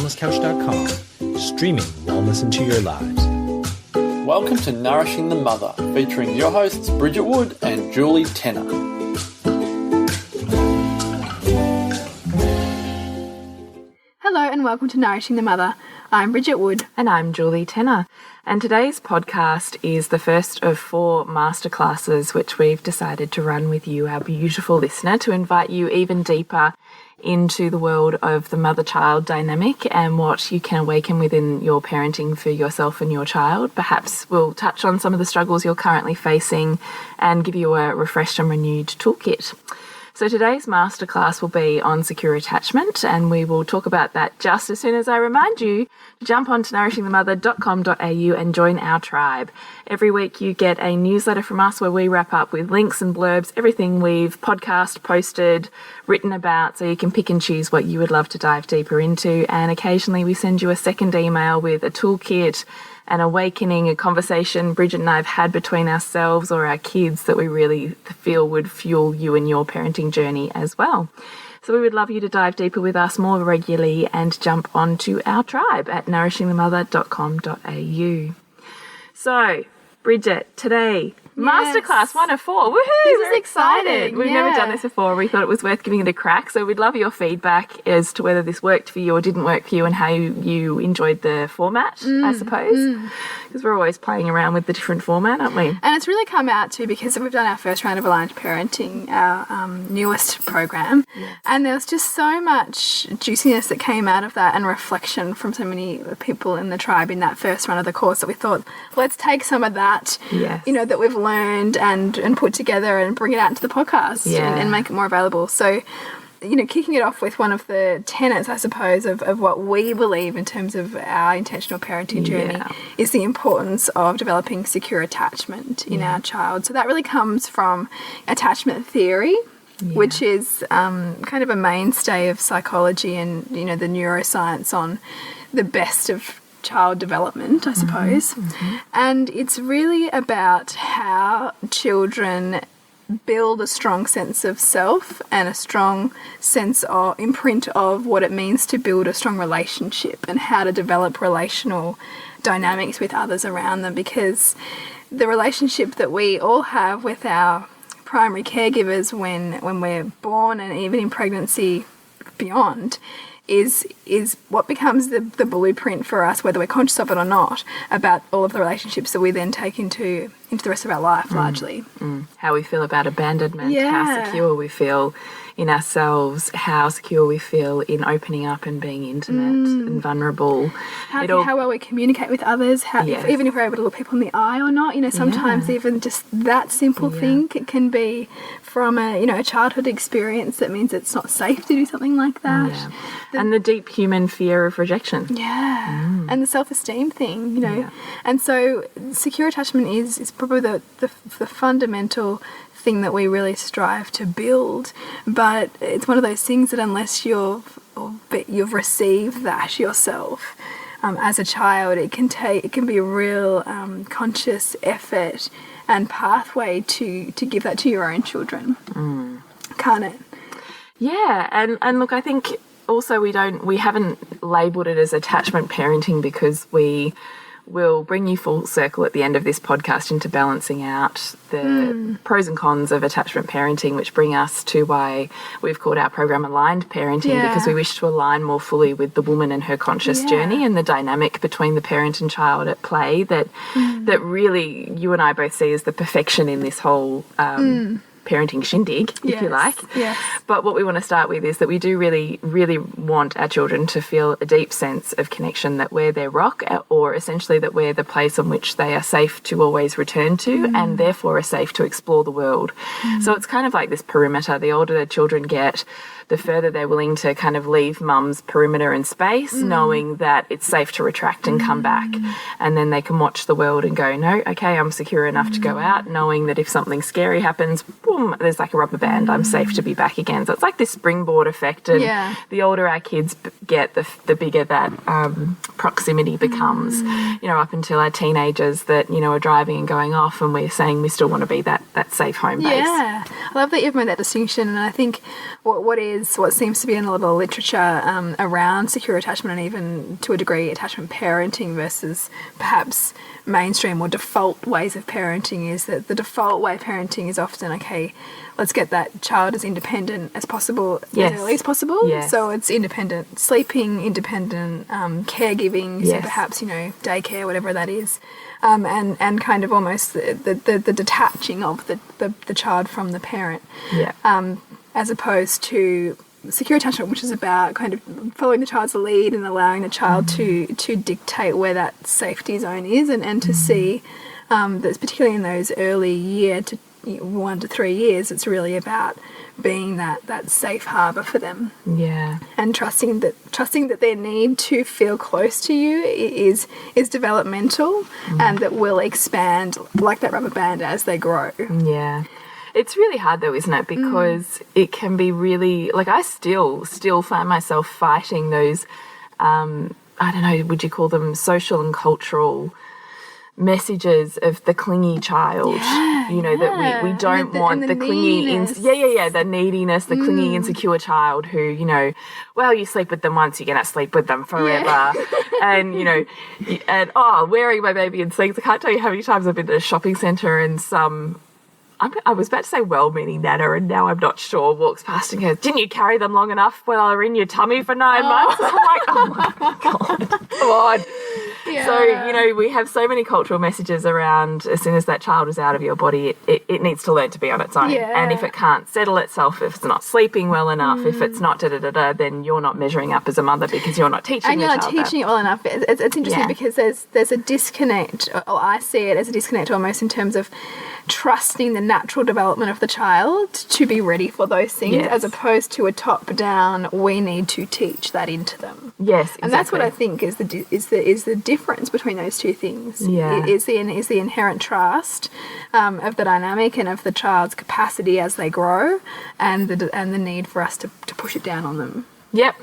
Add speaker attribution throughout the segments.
Speaker 1: wellnesscouch.com, streaming wellness into your lives.
Speaker 2: Welcome to Nourishing the Mother, featuring your hosts Bridget Wood and Julie Tenner.
Speaker 3: Hello and welcome to Nourishing the Mother. I'm Bridget Wood.
Speaker 4: And I'm Julie Tenner. And today's podcast is the first of 4 masterclasses which we've decided to run with you, our beautiful listener, to invite you even deeper into the world of the mother-child dynamic and what you can awaken within your parenting for yourself and your child. Perhaps we'll touch on some of the struggles you're currently facing and give you a refreshed and renewed toolkit. So today's masterclass will be on secure attachment, and we will talk about that just as soon as I remind you to jump onto nourishingthemother.com.au and join our tribe. Every week you get a newsletter from us where we wrap up with links and blurbs, everything we've podcast, posted, written about, so you can pick and choose what you would love to dive deeper into. And occasionally we send you a second email with a toolkit, an awakening, a conversation Bridget and I have had between ourselves or our kids that we really feel would fuel you in your parenting journey as well. So we would love you to dive deeper with us more regularly and jump onto our tribe at nourishingthemother.com.au. So, Bridget, today, Masterclass 1 of 4. Woohoo!
Speaker 3: This is exciting.
Speaker 4: We've never done this before. We thought it was worth giving it a crack. So we'd love your feedback as to whether this worked for you or didn't work for you and how you enjoyed the format, I suppose. Because we're always playing around with the different format, aren't we?
Speaker 3: And it's really come out too because we've done our first round of aligned parenting, our newest program, and there was just so much juiciness that came out of that and reflection from so many people in the tribe in that first run of the course that we thought, let's take some of that, that we've learned and put together and bring it out into the podcast and make it more available. So, kicking it off with one of the tenets, I suppose, of what we believe in terms of our intentional parenting journey is the importance of developing secure attachment in our child. So that really comes from attachment theory, which is kind of a mainstay of psychology and, the neuroscience on the best of child development, I suppose. And it's really about how children build a strong sense of self and a strong sense of imprint of what it means to build a strong relationship and how to develop relational dynamics with others around them, because the relationship that we all have with our primary caregivers when we're born and even in pregnancy beyond is what becomes the blueprint for us, whether we're conscious of it or not, about all of the relationships that we then take into the rest of our life, largely.
Speaker 4: How we feel about abandonment, how secure we feel in ourselves, how secure we feel in opening up and being intimate and vulnerable. How
Speaker 3: well we communicate with others, even if we're able to look people in the eye or not. Sometimes even just that simple thing can be from a childhood experience that means it's not safe to do something like that.
Speaker 4: And the deep human fear of rejection.
Speaker 3: And the self-esteem thing, And so secure attachment is probably the fundamental thing that we really strive to build, but it's one of those things that unless you've received that yourself as a child, it can be a real conscious effort and pathway to give that to your own children, can't it?
Speaker 4: And look, I think also we haven't labelled it as attachment parenting because we will bring you full circle at the end of this podcast into balancing out the pros and cons of attachment parenting, which bring us to why we've called our program Aligned Parenting, because we wish to align more fully with the woman and her conscious journey and the dynamic between the parent and child at play that really you and I both see as the perfection in this whole parenting shindig, if you like. But what we want to start with is that we do really, really want our children to feel a deep sense of connection, that we're their rock, or essentially that we're the place on which they are safe to always return to and therefore are safe to explore the world. So it's kind of like this perimeter. The older the children get, the further they're willing to kind of leave mum's perimeter and space, knowing that it's safe to retract and come back. And then they can watch the world and go, no, okay, I'm secure enough to go out, knowing that if something scary happens, boom, there's like a rubber band, I'm safe to be back again. So it's like this springboard effect. And the older our kids get, the bigger that proximity becomes, up until our teenagers that, are driving and going off, and we're saying we still want to be that safe home base.
Speaker 3: I love that you've made that distinction. And I think what is is what seems to be in a lot of literature around secure attachment, and even to a degree attachment parenting versus perhaps mainstream or default ways of parenting, is that the default way of parenting is often, okay, let's get that child as independent as possible, as early as possible.
Speaker 4: Yes.
Speaker 3: So it's independent sleeping, independent caregiving, so perhaps, you know, daycare, whatever that is, and kind of almost the detaching of the child from the parent.
Speaker 4: Yeah.
Speaker 3: As opposed to secure attachment, which is about kind of following the child's lead and allowing the child to dictate where that safety zone is, and to see that particularly in those early year to 1 to 3 years, it's really about being that safe harbour for them.
Speaker 4: Yeah.
Speaker 3: And trusting that their need to feel close to you is developmental, and that will expand like that rubber band as they grow.
Speaker 4: Yeah. It's really hard though, isn't it? Because it can be really, like, I still find myself fighting those, I don't know, would you call them social and cultural messages of the clingy child, you know, that we don't want the clingy, the neediness, the clingy, insecure child who, you know, well, you sleep with them once, you're going to sleep with them forever. And, you know, and, wearing my baby in sleeves. I can't tell you how many times I've been to a shopping centre and I was about to say well-meaning Nana, and now I'm not sure, walks past and goes, didn't you carry them long enough while they were in your tummy for 9 months? And I'm like, oh my God, come on. Yeah. So, you know, we have so many cultural messages around as soon as that child is out of your body, it needs to learn to be on its own.
Speaker 3: Yeah.
Speaker 4: And if it can't settle itself, if it's not sleeping well enough, if it's not da-da-da-da, then you're not measuring up as a mother because you're not teaching your child. And you're not teaching
Speaker 3: it well enough. It's interesting because there's a disconnect, or I see it as a disconnect almost in terms of trusting the natural development of the child to be ready for those things, as opposed to a top-down, we need to teach that into them.
Speaker 4: Yes, exactly.
Speaker 3: And that's what I think is the difference between those two things.
Speaker 4: Yeah.
Speaker 3: Is the inherent trust of the dynamic and of the child's capacity as they grow, and the need for us to push it down on them.
Speaker 4: Yep.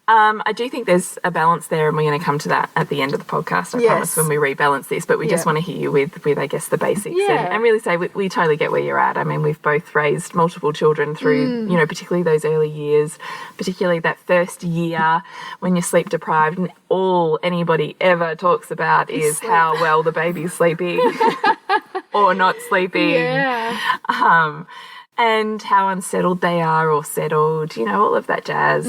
Speaker 4: I do think there's a balance there, and we're going to come to that at the end of the podcast, I promise, when we rebalance this, but we just want to hear you with I guess, the basics, and really say we totally get where you're at. I mean, we've both raised multiple children through, you know, particularly those early years, particularly that first year when you're sleep deprived, and all anybody ever talks about is how well the baby's sleeping or not sleeping. And how unsettled they are or settled, you know, all of that jazz.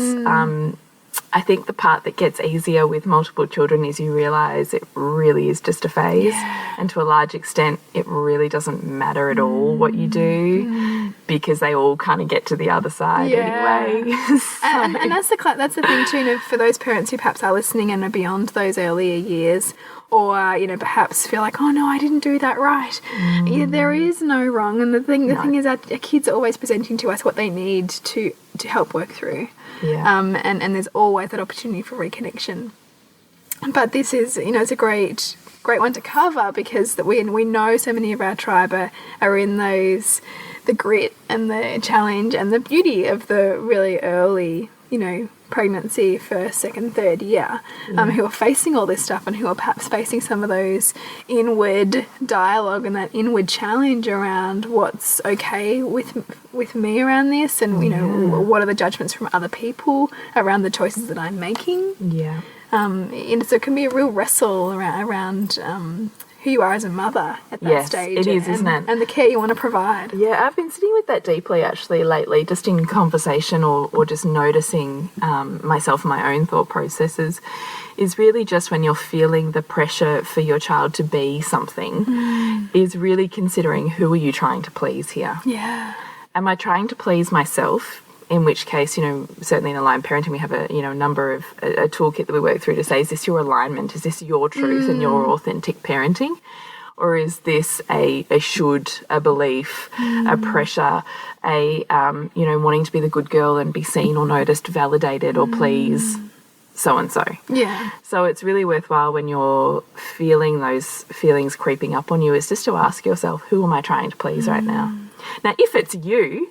Speaker 4: I think the part that gets easier with multiple children is you realise it really is just a phase. And to a large extent, it really doesn't matter at all what you do because they all kind of get to the other side anyway.
Speaker 3: And that's the thing too, you know, for those parents who perhaps are listening and are beyond those earlier years, or, you know, perhaps feel like, oh no, I didn't do that right. Yeah, there is no wrong. And the thing is that our kids are always presenting to us what they need to help work through. And there's always that opportunity for reconnection. But this is, you know, it's a great one to cover because we know so many of our tribe are in the grit and the challenge and the beauty of the really early, you know, pregnancy, first, second, third year, who are facing all this stuff and who are perhaps facing some of those inward dialogue and that inward challenge around what's okay with me around this, and you know, what are the judgments from other people around the choices that I'm making. And so it can be a real wrestle around who you are as a mother at that stage.
Speaker 4: It is, isn't it?
Speaker 3: And the care you want to provide.
Speaker 4: Yeah, I've been sitting with that deeply actually lately, just in conversation or just noticing myself and my own thought processes, is really just when you're feeling the pressure for your child to be something, is really considering who are you trying to please here? Am I trying to please myself? In which case, you know, certainly in aligned parenting, we have a number of a toolkit that we work through to say, is this your alignment? Is this your truth and your authentic parenting? Or is this a should, a belief, a pressure, wanting to be the good girl and be seen or noticed, validated or please so-and-so? So it's really worthwhile when you're feeling those feelings creeping up on you is just to ask yourself, who am I trying to please right now? Now, if it's you,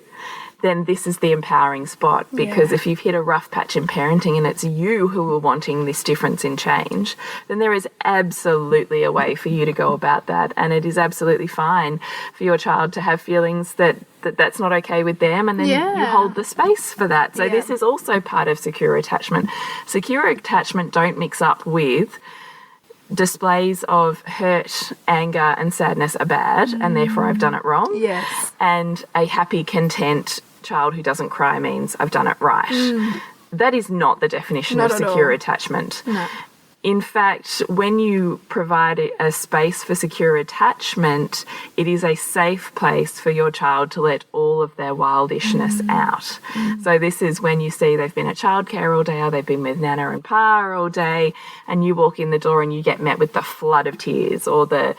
Speaker 4: then this is the empowering spot, because if you've hit a rough patch in parenting and it's you who are wanting this difference in change, then there is absolutely a way for you to go about that, and it is absolutely fine for your child to have feelings that that that's not okay with them, and then you hold the space for that. So this is also part of secure attachment. Secure attachment don't mix up with displays of hurt, anger and sadness are bad and therefore I've done it wrong.
Speaker 3: Yes.
Speaker 4: And a happy, content child who doesn't cry means I've done it right. That is not the definition of secure attachment.
Speaker 3: No.
Speaker 4: In fact, when you provide a space for secure attachment, it is a safe place for your child to let all of their wildishness out. So this is when you see they've been at childcare all day, or they've been with Nana and Pa all day, and you walk in the door and you get met with the flood of tears or the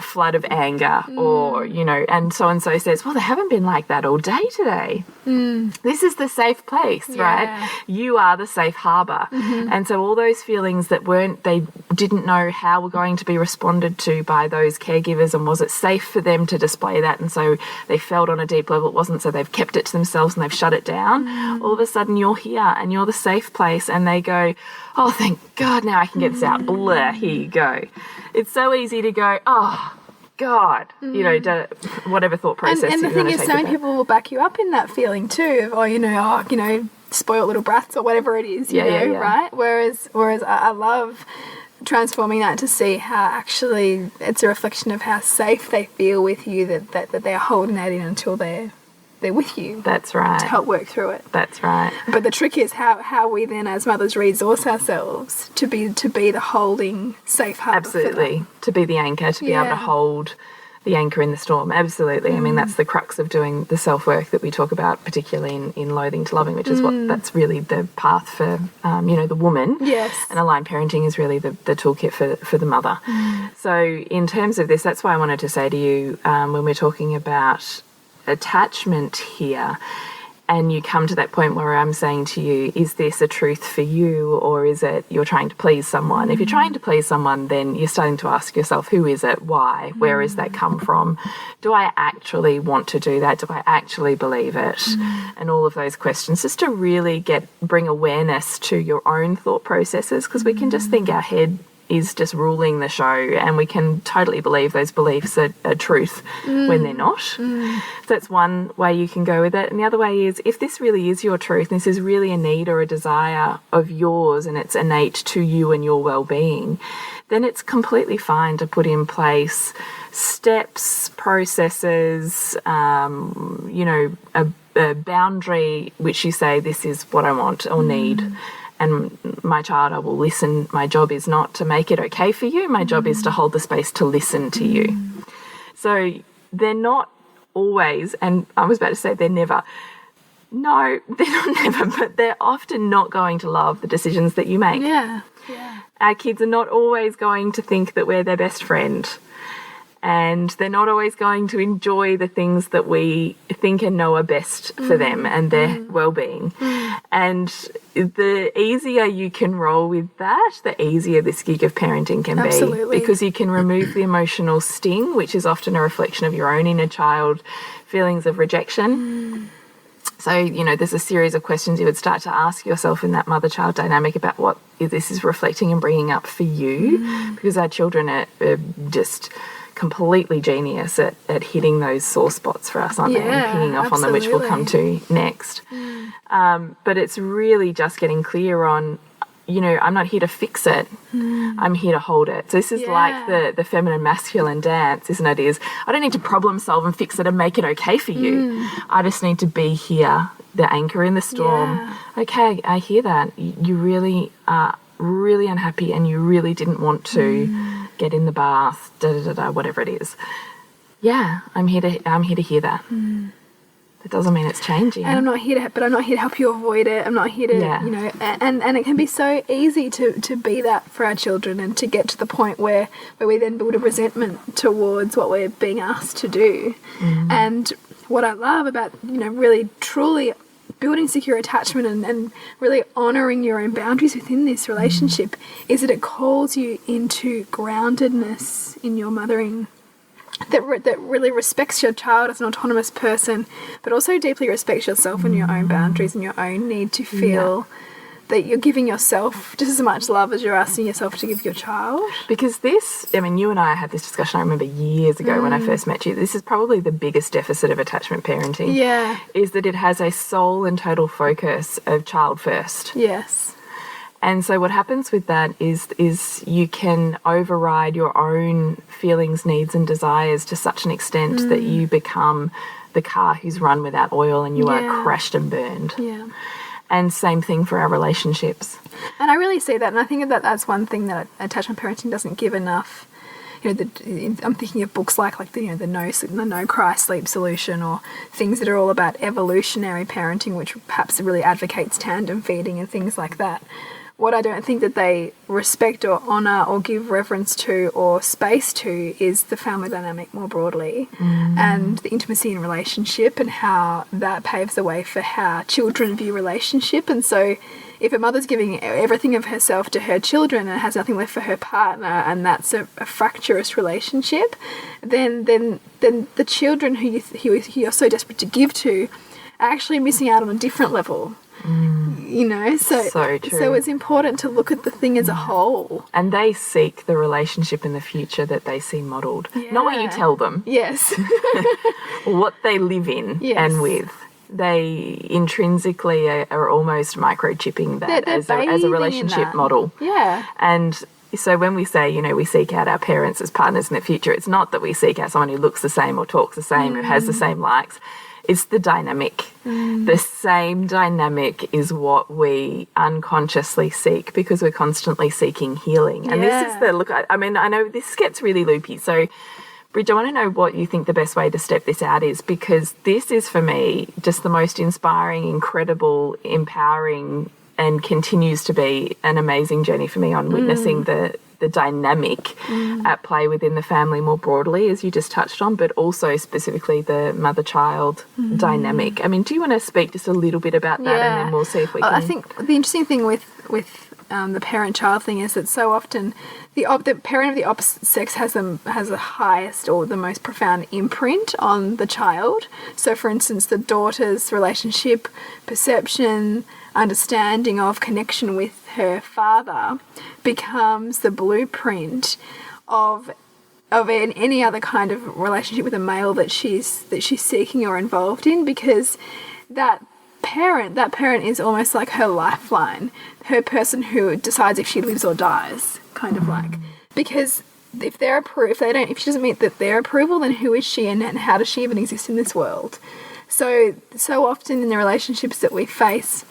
Speaker 4: flood of anger, or, you know, and so says, well, they haven't been like that all day today. This is the safe place, right? You are the safe harbour. And so all those feelings that they didn't know how were going to be responded to by those caregivers, and was it safe for them to display that, and so they felt on a deep level it wasn't, so they've kept it to themselves and they've shut it down. All of a sudden you're here and you're the safe place, and they go, oh, thank God, now I can get this out. Blah, here you go. It's so easy to go, oh, God, you know, whatever thought process.
Speaker 3: And the thing is, so many people will back you up in that feeling too, of, you know, spoiled little brats or whatever it is, you know, right? Whereas I love transforming that to see how actually it's a reflection of how safe they feel with you, that they're holding that in until they're with you.
Speaker 4: That's right.
Speaker 3: To help work through it.
Speaker 4: That's right.
Speaker 3: But the trick is how we then as mothers resource ourselves to be the holding safe harbour.
Speaker 4: Absolutely. To be the anchor, to be able to hold the anchor in the storm. Absolutely. I mean, that's the crux of doing the self-work that we talk about, particularly in Loathing to Loving, which is that's really the path for, you know, the woman.
Speaker 3: Yes. And
Speaker 4: aligned parenting is really the toolkit for the mother. So in terms of this, that's why I wanted to say to you, when we're talking about attachment here, and you come to that point where I'm saying to you, is this a truth for you, or is it you're trying to please someone? If you're trying to please someone, then you're starting to ask yourself, who is it? Why? Where has that come from? Do I actually want to do that? Do I actually believe it? And all of those questions, just to really bring awareness to your own thought processes, because we can just think our head is just ruling the show, and we can totally believe those beliefs are truth when they're not. So that's one way you can go with it. And the other way is, if this really is your truth, and this is really a need or a desire of yours, and it's innate to you and your well-being, then it's completely fine to put in place steps, processes, you know, a boundary which you say, this is what I want or need. And my child, I will listen. My job is not to make it okay for you. My job is to hold the space to listen to you. So they're not always, and I was about to say they're never. No, they're not never, but they're often not going to love the decisions that you make.
Speaker 3: Yeah.
Speaker 4: Our kids are not always going to think that we're their best friend. And they're not always going to enjoy the things that we think and know are best for them and their well-being. And the easier you can roll with that, the easier this gig of parenting can be. Because you can remove the emotional sting, which is often a reflection of your own inner child feelings of rejection. So, you know, there's a series of questions you would start to ask yourself in that mother-child dynamic about what this is reflecting and bringing up for you, because our children are just completely genius at hitting those sore spots for us, aren't they? And pinging off on them, which we'll come to next. But it's really just getting clear on, you know, I'm not here to fix it. I'm here to hold it. So this is like the feminine masculine dance, isn't it? Is I don't need to problem solve and fix it and make it okay for you. I just need to be here, the anchor in the storm. Okay, I hear that. You really are really unhappy and you really didn't want to get in the bath, whatever it is. Yeah, I'm here to hear that. That doesn't mean it's changing. And I'm not here to help you avoid it. I'm not here to, you know, and it can be so easy to be that for our children, and to get to the point where we then build a resentment towards what we're being asked to do. And what I love about, you know, really truly building secure attachment and really honouring your own boundaries within this relationship is that it calls you into groundedness in your mothering, that really respects your child as an autonomous person, but also deeply respects yourself and your own boundaries and your own need to feel
Speaker 3: that you're giving yourself just as much love as you're asking yourself to give your child.
Speaker 4: Because this, I mean, you and I had this discussion, I remember years ago when I first met you. This is probably the biggest deficit of attachment parenting.
Speaker 3: Yeah.
Speaker 4: Is that it has a sole and total focus of child first.
Speaker 3: Yes.
Speaker 4: And so what happens with that is you can override your own feelings, needs and desires to such an extent that you become the car who's run without oil and you are crashed and burned.
Speaker 3: Yeah.
Speaker 4: And same thing for our relationships.
Speaker 3: And I really see that, and I think that that's one thing that attachment parenting doesn't give enough. You know, I'm thinking of books like the No Cry Sleep Solution, or things that are all about evolutionary parenting, which perhaps really advocates tandem feeding and things like that. What I don't think that they respect or honour or give reverence to or space to is the family dynamic more broadly, and the intimacy in relationship, and how that paves the way for how children view relationship. And so if a mother's giving everything of herself to her children and has nothing left for her partner, and that's a fractious relationship, then the children who you're so desperate to give to are actually missing out on a different level. You know, so
Speaker 4: true.
Speaker 3: So it's important to look at the thing as a whole.
Speaker 4: And they seek the relationship in the future that they see modelled. Not what you tell them.
Speaker 3: Yes.
Speaker 4: What they live in and with. They intrinsically are almost microchipping that as a relationship model.
Speaker 3: Yeah.
Speaker 4: And so when we say, you know, we seek out our parents as partners in the future, it's not that we seek out someone who looks the same or talks the same or has the same likes. It's the dynamic. The same dynamic is what we unconsciously seek because we're constantly seeking healing. And this is the look. I mean, I know this gets really loopy. So, Bridge, I want to know what you think the best way to step this out is, because this is for me just the most inspiring, incredible, empowering, and continues to be an amazing journey for me on witnessing the dynamic at play within the family more broadly, as you just touched on, but also specifically the mother-child dynamic. I mean, do you want to speak just a little bit about that, and then we'll see if we can...
Speaker 3: I think the interesting thing with the parent-child thing is that so often the parent of the opposite sex has the highest or the most profound imprint on the child. So, for instance, the daughter's relationship, perception, understanding of connection with her father becomes the blueprint of any other kind of relationship with a male that she's seeking or involved in, because that parent is almost like her lifeline, her person who decides if she lives or dies, kind of like. Because if she doesn't meet their approval, then who is she, and how does she even exist in this world? So often in the relationships that we face,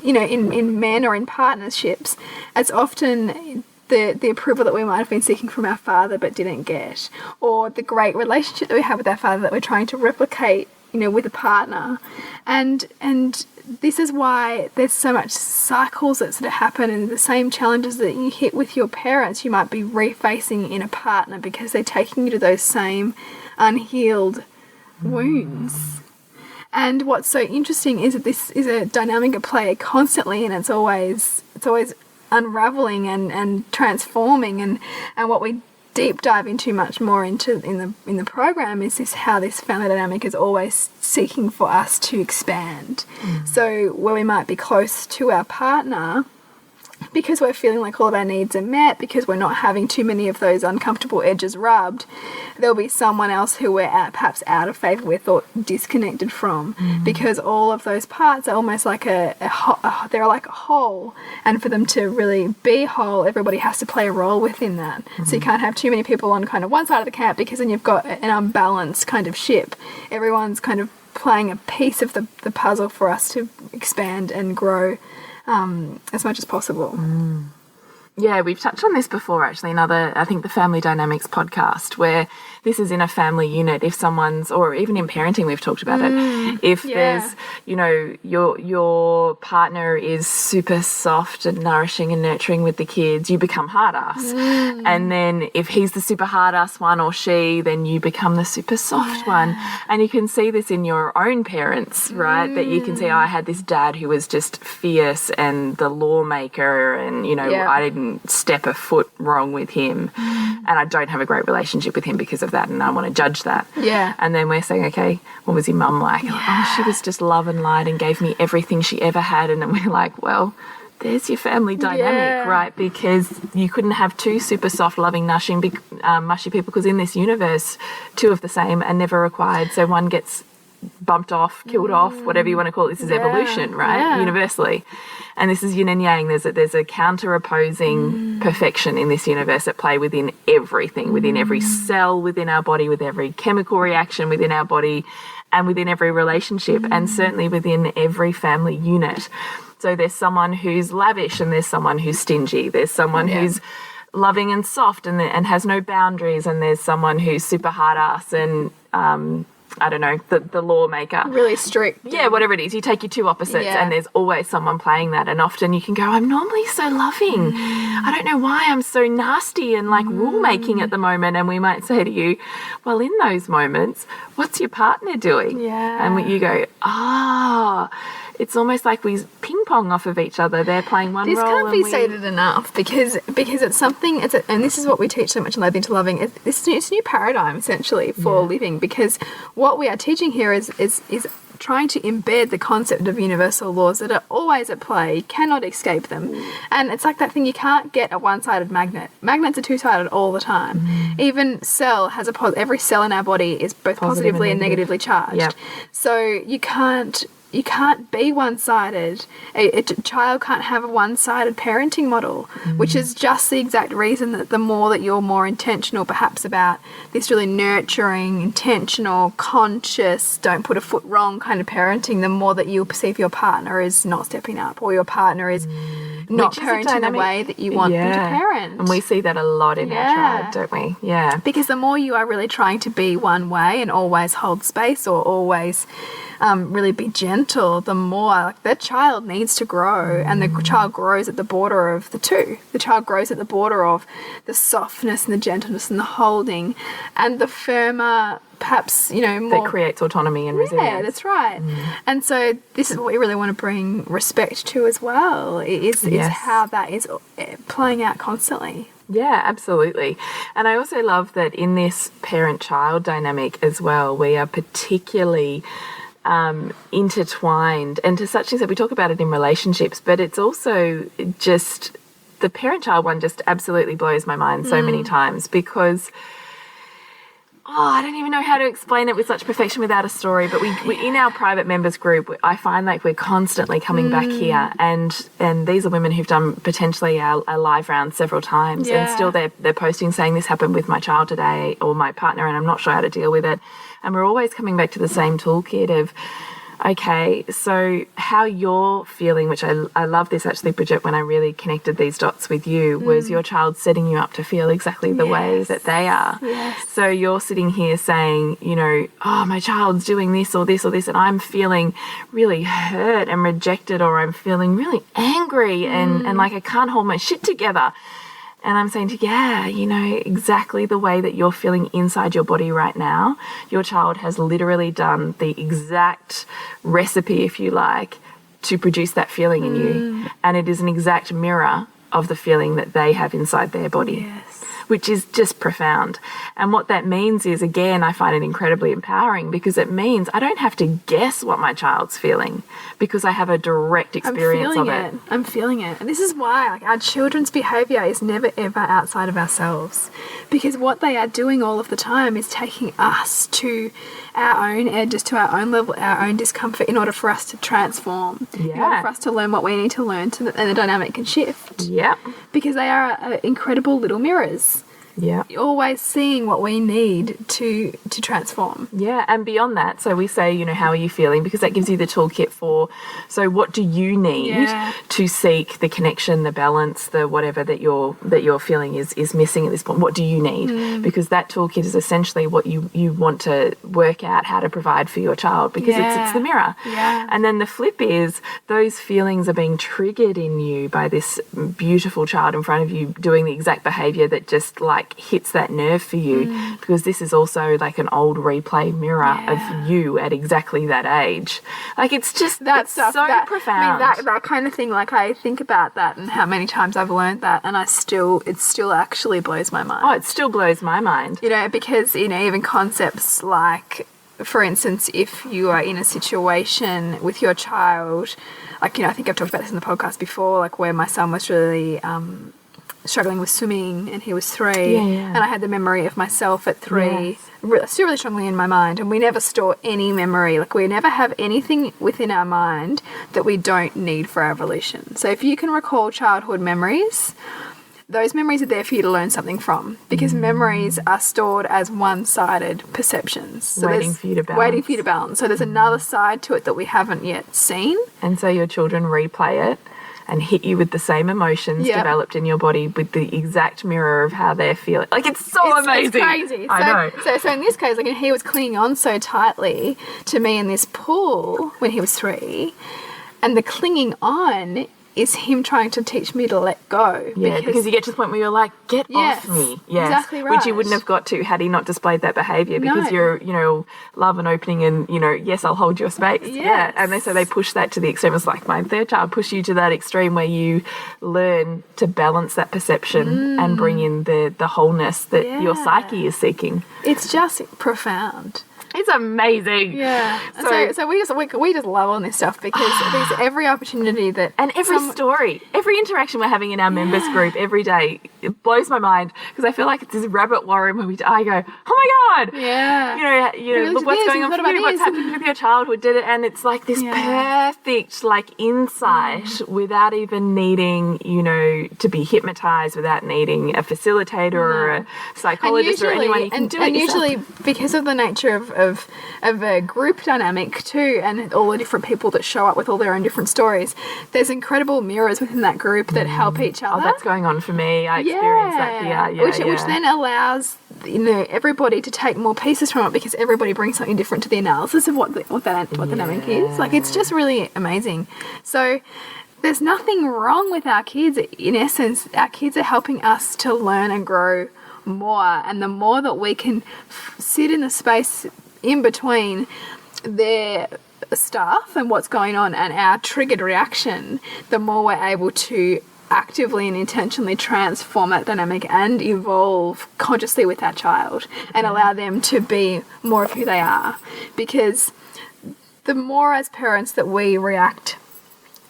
Speaker 3: you know, in men or in partnerships, it's often the approval that we might have been seeking from our father but didn't get, or the great relationship that we have with our father that we're trying to replicate, you know, with a partner. And this is why there's so much cycles that sort of happen, and the same challenges that you hit with your parents you might be refacing in a partner, because they're taking you to those same unhealed wounds. And what's so interesting is that this is a dynamic at play constantly, and it's always unraveling and transforming. And what we deep dive into much more in the program is how this family dynamic is always seeking for us to expand. So where we might be close to our partner, because we're feeling like all of our needs are met, because we're not having too many of those uncomfortable edges rubbed, there'll be someone else who we're perhaps out of favour with or disconnected from, because all of those parts are almost like they're like a whole, and for them to really be whole, everybody has to play a role within that. So you can't have too many people on kind of one side of the camp, because then you've got an unbalanced kind of ship. Everyone's kind of playing a piece of the puzzle for us to expand and grow as much as possible.
Speaker 4: Yeah, we've touched on this before, actually, I think the Family Dynamics podcast, where this is in a family unit, if someone's, or even in parenting, we've talked about it, if there's, you know, your partner is super soft and nourishing and nurturing with the kids, you become hard-ass. And then if he's the super hard-ass one, or she, then you become the super soft one. And you can see this in your own parents, right? That you can see, I had this dad who was just fierce and the lawmaker, and, you know, I didn't step a foot wrong with him, and I don't have a great relationship with him because of that, and I want to judge that. And then we're saying, okay, what was your mum like? Like, oh, she was just love and light and gave me everything she ever had. And then we're like, well, there's your family dynamic, right? Because you couldn't have two super soft, loving, mushy people, because in this universe, two of the same are never required. So one gets bumped off, killed off, whatever you want to call it. This is evolution, right? Universally. And this is yin and yang. There's a counter-opposing perfection in this universe at play within everything, within every cell within our body, with every chemical reaction within our body, and within every relationship, and certainly within every family unit. So there's someone who's lavish and there's someone who's stingy. There's someone who's loving and soft and has no boundaries, and there's someone who's super hard ass and I don't know, the lawmaker.
Speaker 3: Really strict.
Speaker 4: Yeah, whatever it is. You take your two opposites and there's always someone playing that. And often you can go, I'm normally so loving. I don't know why I'm so nasty and like rule making at the moment. And we might say to you, well, in those moments, what's your partner doing?
Speaker 3: Yeah.
Speaker 4: And you go, it's almost like we ping pong off of each other. They're playing one role.
Speaker 3: This can't be stated enough because it's something. And this is what we teach so much in Loathing to Loving. It's a new paradigm essentially for living, because what we are teaching here is trying to embed the concept of universal laws that are always at play, cannot escape them. And it's like that thing, you can't get a one-sided magnet. Magnets are two-sided all the time. Even cell has every cell in our body is both positively and negatively charged. So you can't be one-sided. A child can't have a one-sided parenting model, which is just the exact reason that the more that you're more intentional perhaps about this really nurturing, intentional, conscious, don't put a foot wrong kind of parenting, the more that you'll perceive your partner is not stepping up, or your partner is not parenting the way that you want them to parent.
Speaker 4: And we see that a lot in our tribe, don't we? Yeah.
Speaker 3: Because the more you are really trying to be one way and always hold space, or always really be gentle, the more like the child needs to grow, and the child grows at the border of the two. The child grows at the border of the softness and the gentleness and the holding and the firmer, perhaps, more
Speaker 4: that creates autonomy and resilience.
Speaker 3: Yeah, that's right. And so this is what we really want to bring respect to as well, is how that is playing out constantly.
Speaker 4: Yeah, absolutely. And I also love that in this parent-child dynamic as well, we are particularly intertwined, and to such an extent we talk about it in relationships, but it's also just the parent-child one just absolutely blows my mind so many times, because I don't even know how to explain it with such perfection without a story, but we in our private members group, I find like we're constantly coming back here, and these are women who've done potentially our live round several times, and still they're posting saying this happened with my child today or my partner and I'm not sure how to deal with it. And we're always coming back to the same toolkit of, okay, so how you're feeling, which I love this actually, Bridget, when I really connected these dots with you, was your child setting you up to feel exactly the way that they are. So you're sitting here saying, my child's doing this or this or this, and I'm feeling really hurt and rejected, or I'm feeling really angry and like I can't hold my shit together. And I'm saying to you, exactly the way that you're feeling inside your body right now, your child has literally done the exact recipe, if you like, to produce that feeling in you. And it is an exact mirror of the feeling that they have inside their body. Which is just profound. And what that means is, again, I find it incredibly empowering, because it means I don't have to guess what my child's feeling, because I have a direct experience of it.
Speaker 3: I'm feeling it. And this is why our children's behaviour is never ever outside of ourselves, because what they are doing all of the time is taking us to our own edges, to our own level, our own discomfort, in order for us to transform, in order for us to learn what we need to learn, and the dynamic can shift. Because they are incredible little mirrors. Always seeing what we need to transform.
Speaker 4: And beyond that, so we say, how are you feeling? Because that gives you the toolkit for, so what do you need to seek the connection, the balance, the whatever that you're feeling is missing at this point? What do you need? Because that toolkit is essentially what you want to work out how to provide for your child, because it's the mirror. And then the flip is, those feelings are being triggered in you by this beautiful child in front of you doing the exact behaviour that just like hits that nerve for you, because this is also like an old replay mirror of you at exactly that age. Like, it's just
Speaker 3: that stuff,
Speaker 4: so profound.
Speaker 3: I mean, that kind of thing, like I think about that and how many times I've learned that, and it still actually blows my mind.
Speaker 4: Oh, it still blows my mind.
Speaker 3: Because even concepts like for instance, if you are in a situation with your child, like, I think I've talked about this in the podcast before, like where my son was really struggling with swimming and he was 3, and I had the memory of myself at 3 still really strongly in my mind, and we never store any memory. Like, we never have anything within our mind that we don't need for our evolution. So if you can recall childhood memories, those memories are there for you to learn something from, because memories are stored as one-sided perceptions. So
Speaker 4: waiting for you to balance.
Speaker 3: So there's another side to it that we haven't yet seen.
Speaker 4: And so your children replay it and hit you with the same emotions developed in your body with the exact mirror of how they're feeling. Like, it's amazing.
Speaker 3: It's crazy.
Speaker 4: I know.
Speaker 3: So in this case, like, he was clinging on so tightly to me in this pool when he was 3, and the clinging on is him trying to teach me to let go.
Speaker 4: Yeah, because you get to the point where you're like, get off me. Yes,
Speaker 3: exactly right.
Speaker 4: Which you wouldn't have got to had he not displayed that behaviour, because you're, love and opening and, yes, I'll hold your space.
Speaker 3: Yes.
Speaker 4: Yeah, and so they push that to the extreme. It's like my third child pushed you to that extreme where you learn to balance that perception and bring in the wholeness that your psyche is seeking.
Speaker 3: It's just profound.
Speaker 4: It's amazing.
Speaker 3: Yeah. So we just love on this stuff, because there's every opportunity that...
Speaker 4: And every story, every interaction we're having in our members group every day, it blows my mind, because I feel like it's this rabbit warren where I go, oh my God.
Speaker 3: Yeah.
Speaker 4: Look what's going on for you, what's happened with your childhood, and it's like this perfect, like, insight without even needing, to be hypnotized, without needing a facilitator or a psychologist or anyone. You can do it yourself.
Speaker 3: Usually, because of the nature of a group dynamic too, and all the different people that show up with all their own different stories, there's incredible mirrors within that group that help each other.
Speaker 4: Oh, that's going on for me. I experienced that here.
Speaker 3: Which then allows everybody to take more pieces from it, because everybody brings something different to the analysis of what the dynamic is. Like, it's just really amazing. So there's nothing wrong with our kids. In essence, our kids are helping us to learn and grow more, and the more that we can sit in the space in between their stuff and what's going on and our triggered reaction, the more we're able to actively and intentionally transform that dynamic and evolve consciously with our child and allow them to be more of who they are. Because the more as parents that we react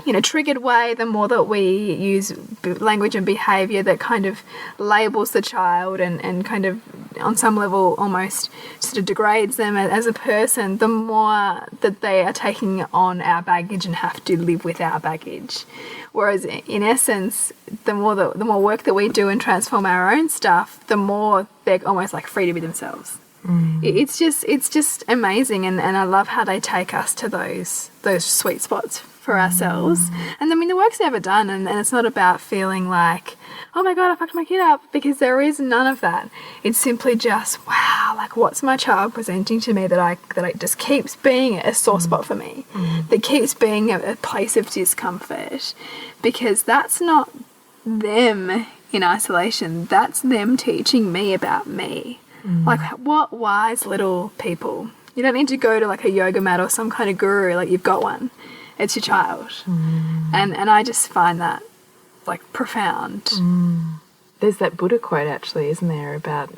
Speaker 3: in a triggered way, the more that we use language and behaviour that kind of labels the child and kind of on some level almost sort of degrades them as a person, the more that they are taking on our baggage and have to live with our baggage. Whereas in essence, the more work that we do and transform our own stuff, the more they're almost like free to be themselves. It's just amazing, and I love how they take us to those sweet spots for ourselves. And I mean, the work's never done, and it's not about feeling like, oh my God, I fucked my kid up, because there is none of that. It's simply just, wow, like, what's my child presenting to me that it just keeps being a sore spot for me, that keeps being a place of discomfort, because that's not them in isolation, that's them teaching me about me. Like, what wise little people. You don't need to go to like a yoga mat or some kind of guru, like, you've got one. It's your child. And I just find that, like, profound.
Speaker 4: There's that Buddha quote, actually, isn't there, about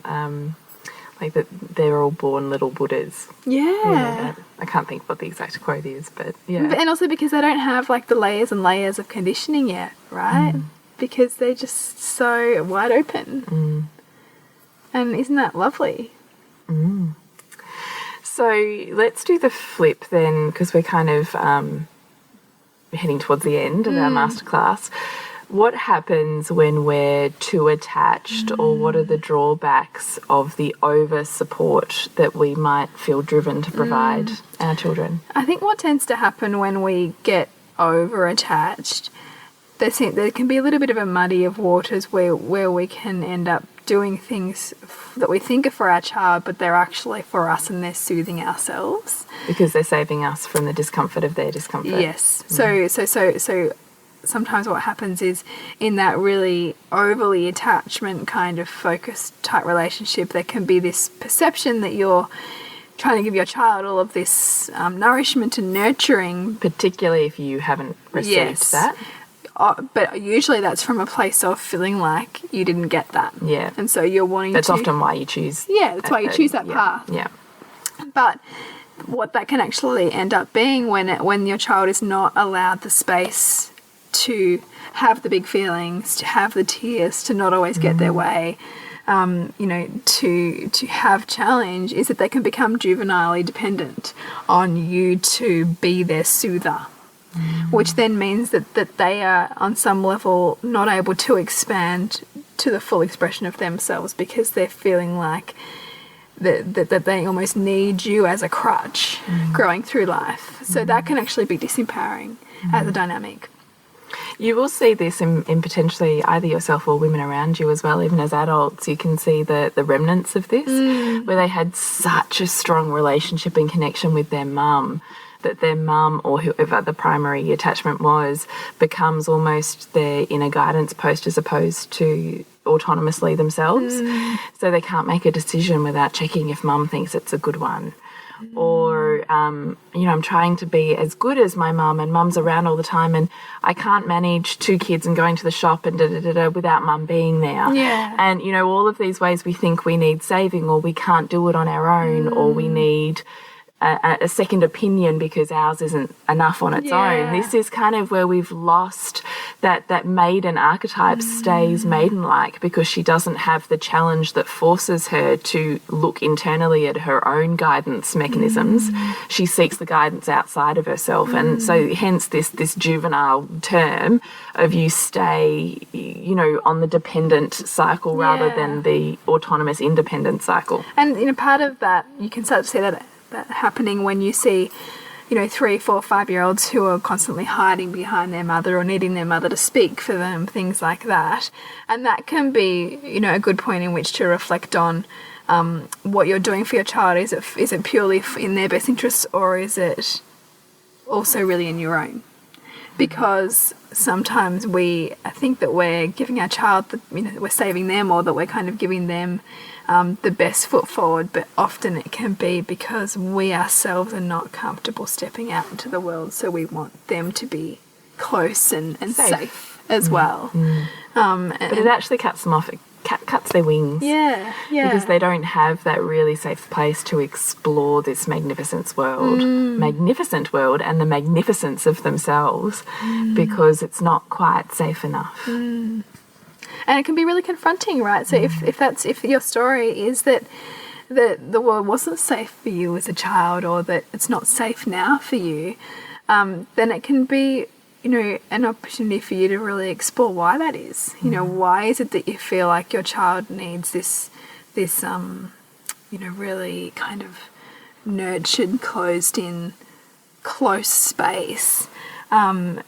Speaker 4: like that they're all born little Buddhas.
Speaker 3: Yeah.
Speaker 4: I can't think what the exact quote is, but yeah.
Speaker 3: And also because they don't have like the layers and layers of conditioning yet, right? Because they're just so wide open. And isn't that lovely?
Speaker 4: So let's do the flip then, because we're kind of heading towards the end of our masterclass. What happens when we're too attached, or what are the drawbacks of the over support that we might feel driven to provide our children?
Speaker 3: I think what tends to happen when we get over attached, there can be a little bit of a muddy of waters where we can end up doing things that we think are for our child, but they're actually for us, and they're soothing ourselves.
Speaker 4: Because they're saving us from the discomfort of their discomfort.
Speaker 3: Yes. So sometimes what happens is, in that really overly attachment kind of focused type relationship, there can be this perception that you're trying to give your child all of this nourishment and nurturing.
Speaker 4: Particularly if you haven't received that.
Speaker 3: But usually that's from a place of feeling like you didn't get that.
Speaker 4: Yeah.
Speaker 3: And so you're wanting
Speaker 4: That's often why you choose.
Speaker 3: Yeah, that's why you choose that path.
Speaker 4: Yeah.
Speaker 3: But what that can actually end up being when your child is not allowed the space to have the big feelings, to have the tears, to not always get their way, to have challenge, is that they can become juvenilely dependent on you to be their soother, which then means that they are on some level not able to expand to the full expression of themselves because they're feeling like that they almost need you as a crutch growing through life. So that can actually be disempowering as a dynamic.
Speaker 4: You will see this in potentially either yourself or women around you as well. Even as adults, you can see the remnants of this, where they had such a strong relationship and connection with their mum that their mum or whoever the primary attachment was becomes almost their inner guidance post as opposed to autonomously themselves. So they can't make a decision without checking if mum thinks it's a good one. Or, I'm trying to be as good as my mum, and mum's around all the time, and I can't manage 2 kids and going to the shop and without mum being there.
Speaker 3: Yeah.
Speaker 4: And, all of these ways we think we need saving, or we can't do it on our own, or we need a second opinion because ours isn't enough on its own. This is kind of where we've lost that maiden archetype stays maiden-like because she doesn't have the challenge that forces her to look internally at her own guidance mechanisms. She seeks the guidance outside of herself. And so hence this juvenile term of you stay, on the dependent cycle rather than the autonomous independent cycle.
Speaker 3: And, part of that, you can start to see that happening when you see 3, 4, 5-year-olds who are constantly hiding behind their mother or needing their mother to speak for them, things like that. And that can be a good point in which to reflect on what you're doing for your child. Is it purely in their best interests, or is it also really in your own? Because sometimes I think that we're giving our child we're saving them, or that we're kind of giving them the best foot forward, but often it can be because we ourselves are not comfortable stepping out into the world, so we want them to be close and safe as well. But
Speaker 4: it actually cuts them off. It cuts their wings.
Speaker 3: Yeah.
Speaker 4: Because they don't have that really safe place to explore this magnificent world and the magnificence of themselves because it's not quite safe enough.
Speaker 3: And it can be really confronting, right? So if your story is that the world wasn't safe for you as a child, or that it's not safe now for you, then it can be, an opportunity for you to really explore why that is. Why is it that you feel like your child needs this really kind of nurtured, closed-in, close space? And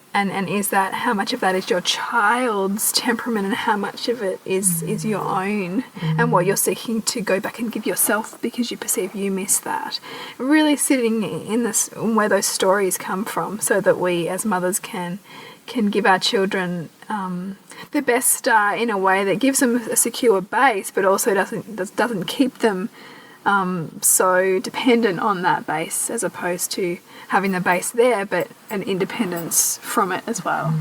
Speaker 3: is that, how much of that is your child's temperament and how much of it is your own and what you're seeking to go back and give yourself because you perceive you miss that. Really sitting in this, where those stories come from, so that we as mothers can give our children the best start in a way that gives them a secure base, but also doesn't keep them so dependent on that base, as opposed to having the base there but an independence from it as well.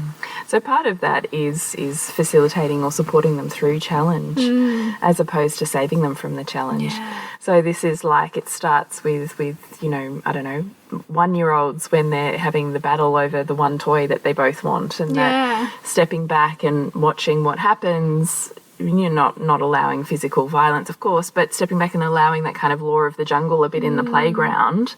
Speaker 4: So part of that is facilitating or supporting them through challenge as opposed to saving them from the challenge. So this is like, it starts with 1-year-olds when they're having the battle over the one toy that they both want, and that stepping back and watching what happens. You're not allowing physical violence, of course, but stepping back and allowing that kind of law of the jungle a bit in the playground,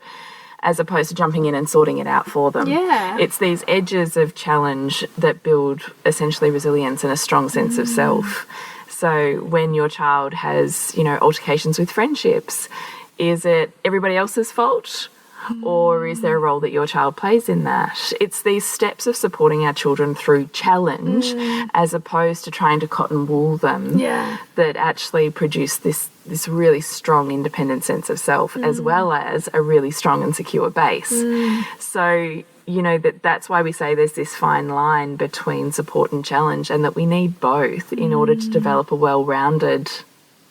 Speaker 4: as opposed to jumping in and sorting it out for them. It's these edges of challenge that build essentially resilience and a strong sense of self. So when your child has, altercations with friendships, is it everybody else's fault? Or is there a role that your child plays in that? It's these steps of supporting our children through challenge as opposed to trying to cotton wool them that actually produce this really strong independent sense of self as well as a really strong and secure base. So, that's why we say there's this fine line between support and challenge, and that we need both in order to develop a well-rounded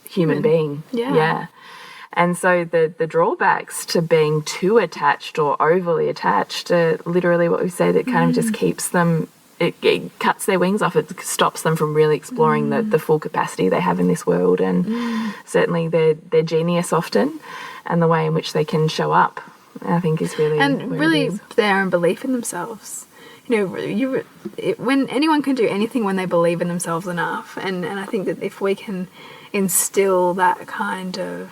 Speaker 4: human being. And so the drawbacks to being too attached or overly attached are literally what we said. It kind of just keeps them it cuts their wings off. It stops them from really exploring the full capacity they have in this world, and certainly their genius often, and the way in which they can show up, I think, is really
Speaker 3: their own belief in themselves. When anyone can do anything when they believe in themselves enough, and I think that if we can instill that kind of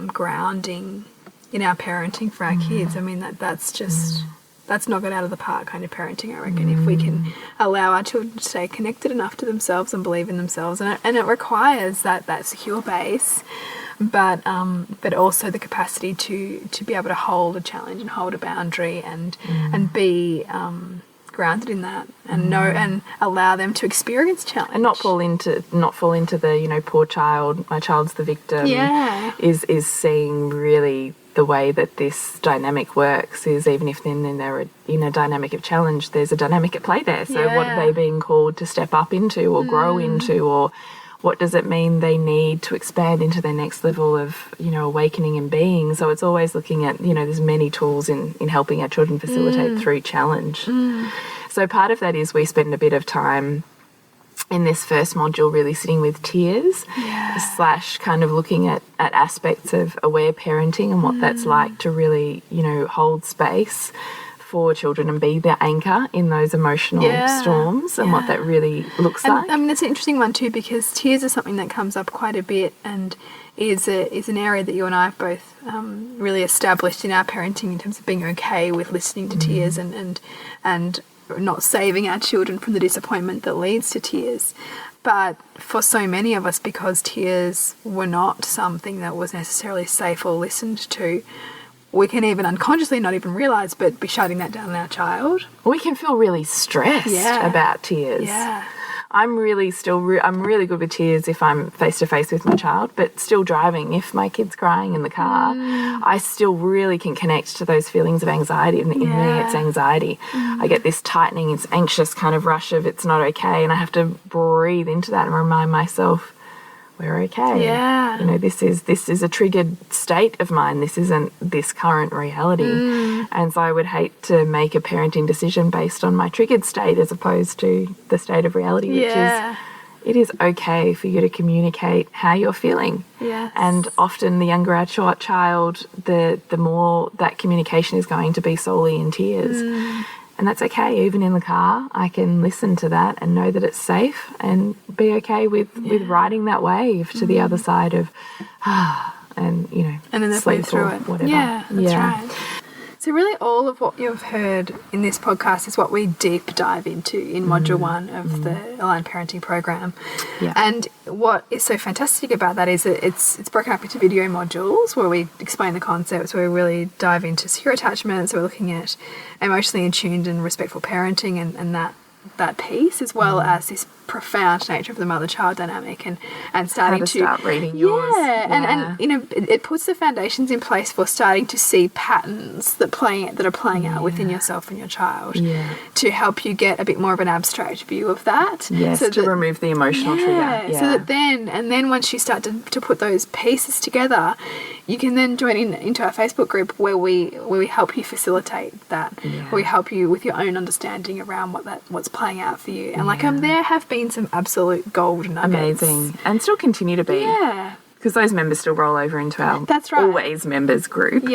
Speaker 3: grounding in our parenting for our kids, I mean that's knock it out of the park kind of parenting, I reckon. If we can allow our children to stay connected enough to themselves and believe in themselves, and it requires that secure base, but also the capacity to be able to hold a challenge and hold a boundary and be grounded in that, and know and allow them to experience challenge
Speaker 4: and not fall into the poor child, my child's the victim. Is seeing really the way that this dynamic works is, even if then they're in a dynamic of challenge, there's a dynamic at play there. So what are they being called to step up into or grow into, or what does it mean they need to expand into their next level of, awakening and being? So it's always looking at, there's many tools in helping our children facilitate through challenge. So part of that is we spend a bit of time in this first module really sitting with tears / kind of looking at aspects of aware parenting and what that's like to really, hold space for children and be the anchor in those emotional storms, and what that really looks like.
Speaker 3: I mean, it's an interesting one too, because tears are something that comes up quite a bit, and is an area that you and I have both really established in our parenting in terms of being okay with listening to tears and not saving our children from the disappointment that leads to tears. But for so many of us, because tears were not something that was necessarily safe or listened to, we can even unconsciously not even realise, but be shutting that down in our child.
Speaker 4: We can feel really stressed about tears. I'm really good with tears if I'm face to face with my child, but still driving, if my kid's crying in the car, I still really can connect to those feelings of anxiety. And in me, it's anxiety. I get this tightening, it's anxious kind of rush of it's not okay, and I have to breathe into that and remind myself, we're okay. This is a triggered state of mine. This isn't this current reality. And so I would hate to make a parenting decision based on my triggered state as opposed to the state of reality, which is, it is okay for you to communicate how you're feeling. And often the younger our child, the more that communication is going to be solely in tears. And that's okay. Even in the car, I can listen to that and know that it's safe, and be okay with riding that wave to the other side of, and
Speaker 3: then sleep through it.
Speaker 4: Whatever.
Speaker 3: That's right. So really all of what you've heard in this podcast is what we deep dive into in Module 1 of the Aligned Parenting Program. And what is so fantastic about that is that it's broken up into video modules where we explain the concepts, where we really dive into secure attachment. So we're looking at emotionally attuned and respectful parenting and that piece, as well as this profound nature of the mother-child dynamic, and starting to
Speaker 4: start reading yours.
Speaker 3: And it puts the foundations in place for starting to see patterns that are playing out within yourself and your child, to help you get a bit more of an abstract view of that.
Speaker 4: So to remove the emotional trigger.
Speaker 3: So that then once you start to put those pieces together, you can then join into our Facebook group where we help you facilitate that, where we help you with your own understanding around what's playing out for you. And there have been some absolute gold nuggets.
Speaker 4: Amazing. And still continue to be. Because those members still roll over into our always members group.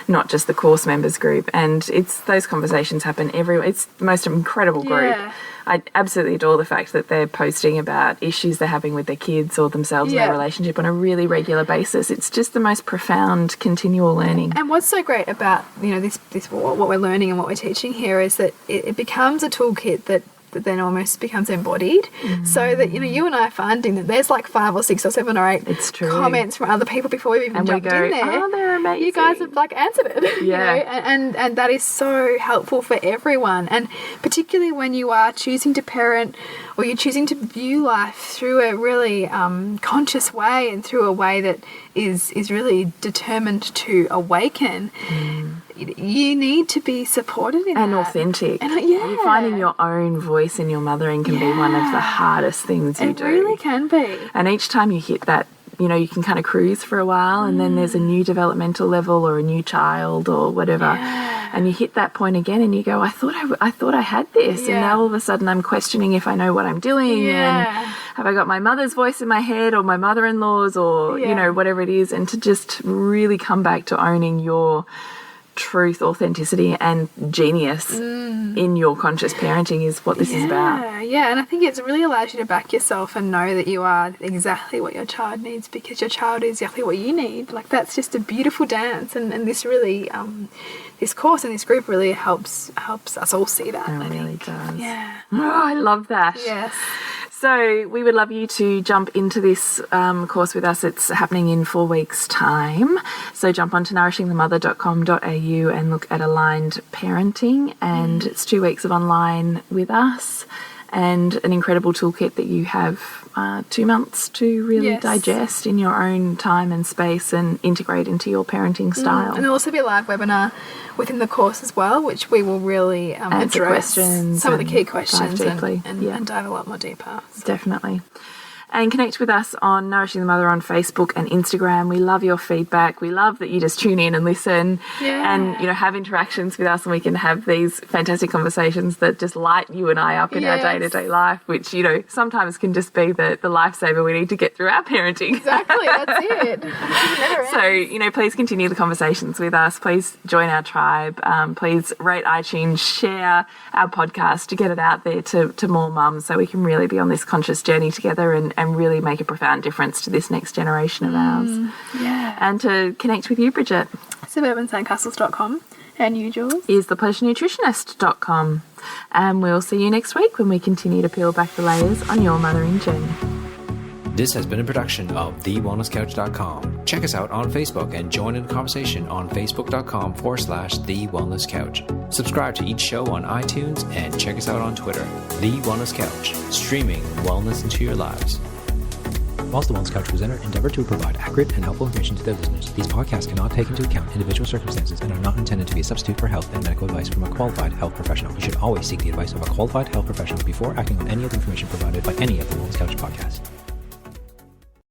Speaker 4: Not just the course members group. And those conversations happen everywhere. It's the most incredible group. I absolutely adore the fact that they're posting about issues they're having with their kids or themselves in their relationship on a really regular basis. It's just the most profound continual learning. And
Speaker 3: what's so great about this what we're learning and what we're teaching here is that it becomes a toolkit that then almost becomes embodied, so that you and I are finding that there's like 5 or 6 or 7 or 8 comments from other people before we've even jumped in there.
Speaker 4: Oh, they're amazing.
Speaker 3: You guys have answered it. And that is so helpful for everyone, and particularly when you are choosing to parent or you're choosing to view life through a really conscious way, and through a way that is really determined to awaken. You need to be supported in
Speaker 4: and
Speaker 3: that.
Speaker 4: Authentic. And finding your own voice in your mothering can be one of the hardest things you do.
Speaker 3: It really can be.
Speaker 4: And each time you hit that, you can kind of cruise for a while, and then there's a new developmental level or a new child or whatever. And you hit that point again and you go, I thought I had this. And now all of a sudden I'm questioning if I know what I'm doing. And have I got my mother's voice in my head or my mother-in-law's or, you know, whatever it is. And to just really come back to owning your truth, authenticity and genius in your conscious parenting is what this is about.
Speaker 3: Yeah, and I think it really allows you to back yourself and know that you are exactly what your child needs because your child is exactly what you need. Like, that's just a beautiful dance, and this really this course and this group really helps us all see that.
Speaker 4: It really does.
Speaker 3: Yeah.
Speaker 4: Oh, I love that.
Speaker 3: Yes.
Speaker 4: So we would love you to jump into this course with us. It's happening in 4 weeks' time. So jump onto nourishingthemother.com.au and look at aligned parenting. And it's 2 weeks of online with us and an incredible toolkit that you have 2 months to really digest in your own time and space and integrate into your parenting style.
Speaker 3: And there'll also be a live webinar within the course as well, which we will really address some of the key questions and dive a lot more deeper. So.
Speaker 4: Definitely. And connect with us on Nourishing the Mother on Facebook and Instagram. We love your feedback. We love that you just tune in and listen and, you know, have interactions with us, and we can have these fantastic conversations that just light you and I up in our day-to-day life, which, you know, sometimes can just be the lifesaver we need to get through our parenting.
Speaker 3: Exactly, that's it.
Speaker 4: So, you know, please continue the conversations with us. Please join our tribe. Please rate iTunes, share our podcast to get it out there to more mums so we can really be on this conscious journey together and really make a profound difference to this next generation of ours.
Speaker 3: Yeah.
Speaker 4: And to connect with you, Bridget.
Speaker 3: SuburbanSandcastles.com. And you, Jules?
Speaker 4: Is thepleasurenutritionist.com. And we'll see you next week when we continue to peel back the layers on your mothering journey.
Speaker 1: This has been a production of TheWellnessCouch.com. Check us out on Facebook and join in the conversation on Facebook.com/The Wellness Couch. Subscribe to each show on iTunes and check us out on Twitter. The Wellness Couch, streaming wellness into your lives. Whilst the Wellness Couch presenter endeavor to provide accurate and helpful information to their listeners, these podcasts cannot take into account individual circumstances and are not intended to be a substitute for health and medical advice from a qualified health professional. You should always seek the advice of a qualified health professional before acting on any of the information provided by any of the Wellness Couch podcasts.